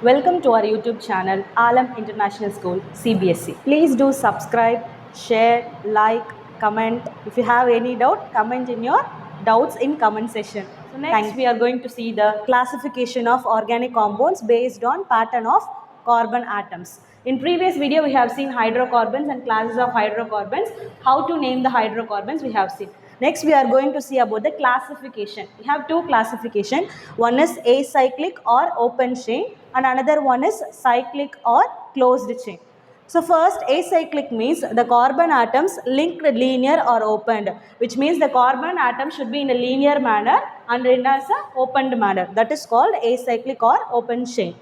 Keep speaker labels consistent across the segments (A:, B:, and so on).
A: Welcome to our YouTube channel, Alam International School, CBSE. Please do subscribe, share, like, comment. If you have any doubt, comment in your doubts in comment section. So next we are going to see the classification of organic compounds based on pattern of carbon atoms. In previous video, we have seen hydrocarbons and classes of hydrocarbons. How to name the hydrocarbons we have seen. Next, we are going to see about the classification. We have two classification. One is acyclic or open chain, and another one is cyclic or closed chain. So first, acyclic means the carbon atoms linked linear or opened, which means the carbon atom should be in a linear manner and in as a opened manner. That is called acyclic or open chain.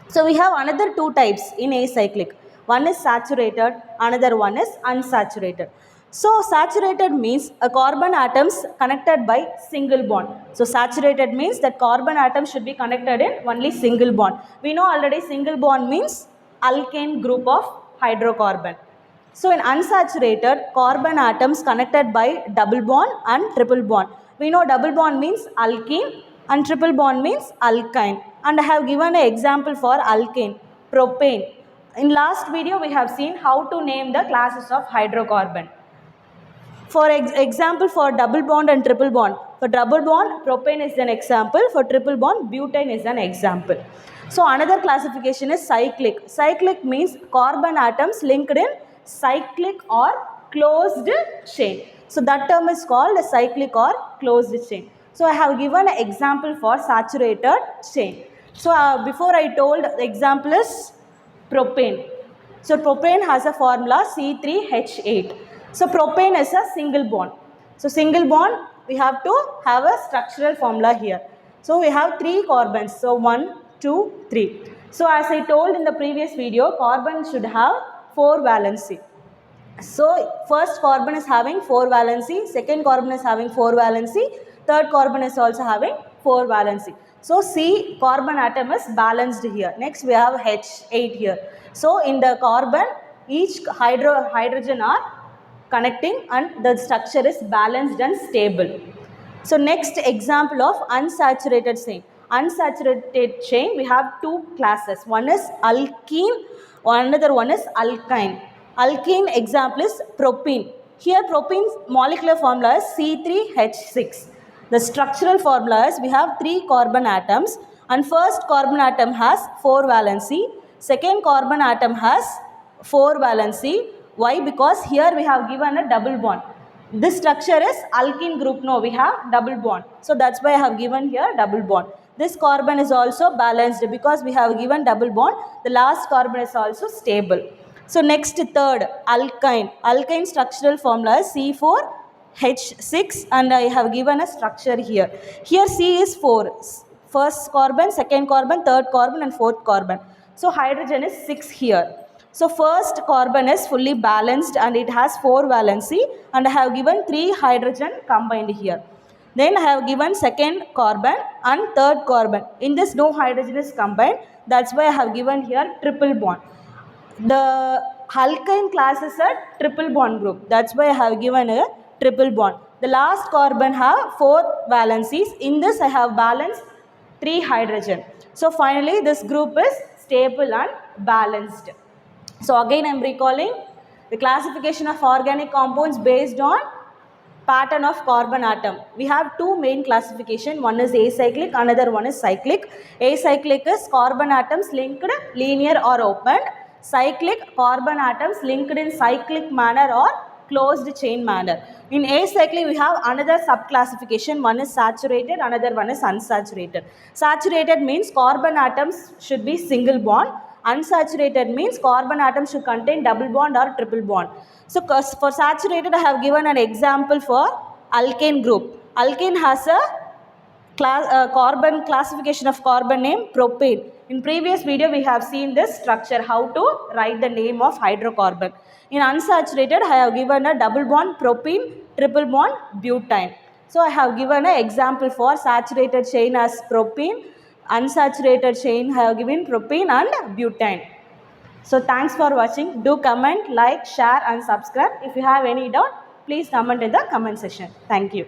A: So we have another two types in acyclic. One is saturated, another one is unsaturated. So saturated means a carbon atoms connected by single bond. So saturated means that carbon atom should be connected in only single bond. We know already single bond means alkane group of hydrocarbon. So in unsaturated, carbon atoms connected by double bond and triple bond. We know double bond means alkene and triple bond means alkyne. And I have given an example for alkane, propane. In last video, we have seen how to name the classes of hydrocarbon. For example, for double bond and triple bond. For double bond, propane is an example. For triple bond, butane is an example. So another classification is cyclic. Cyclic means carbon atoms linked in cyclic or closed chain. So that term is called a cyclic or closed chain. So I have given an example for saturated chain. So before I told the example is propane. So propane has a formula C3H8. So propane is a single bond. So single bond, we have to have a structural formula here. So we have three carbons. So 1, 2, 3. So as I told in the previous video, carbon should have 4 valency. So first carbon is having 4 valency, second carbon is having 4 valency, third carbon is also having 4 valency. So C carbon atom is balanced here. Next we have H8 here. So in the carbon, each hydrogen are connecting and the structure is balanced and stable. So next example of unsaturated chain. Unsaturated chain, we have two classes. One is alkene, another one is alkyne. Alkene example is propene. Here propene's molecular formula is C3H6. The structural formula is we have 3 carbon atoms and first carbon atom has 4 valency, second carbon atom has 4 valency. Why? Because here we have given a double bond. This structure is alkene group. No, we have double bond. So that's why I have given here double bond. This carbon is also balanced because we have given double bond. The last carbon is also stable. So next third, alkyne. Alkyne structural formula is C4H6 and I have given a structure here. Here C is 4. First carbon, second carbon, third carbon and fourth carbon. So hydrogen is 6 here. So first carbon is fully balanced and it has 4 valency and I have given 3 hydrogen combined here. Then I have given second carbon and third carbon. In this no hydrogen is combined. That's why I have given here triple bond. The alkyne class is a triple bond group. That's why I have given a triple bond. The last carbon have 4 valencies. In this I have balanced 3 hydrogen. So finally this group is stable and balanced. So again I am recalling the classification of organic compounds based on pattern of carbon atom. We have two main classification. One is acyclic, another one is cyclic. Acyclic is carbon atoms linked linear or opened. Cyclic, carbon atoms linked in cyclic manner or closed chain manner. In acyclic we have another subclassification. One is saturated, another one is unsaturated. Saturated means carbon atoms should be single bond. Unsaturated means carbon atom should contain double bond or triple bond. So for saturated I have given an example for alkane group. Alkane has a carbon classification of carbon name propane. In previous video we have seen this structure, how to write the name of hydrocarbon. In unsaturated I have given a double bond propene, triple bond butane. So I have given an example for saturated chain as propene. Unsaturated chain I have given propene and butane. So thanks for watching. Do comment, like, share and subscribe. If you have any doubt, please comment in the comment section. Thank you.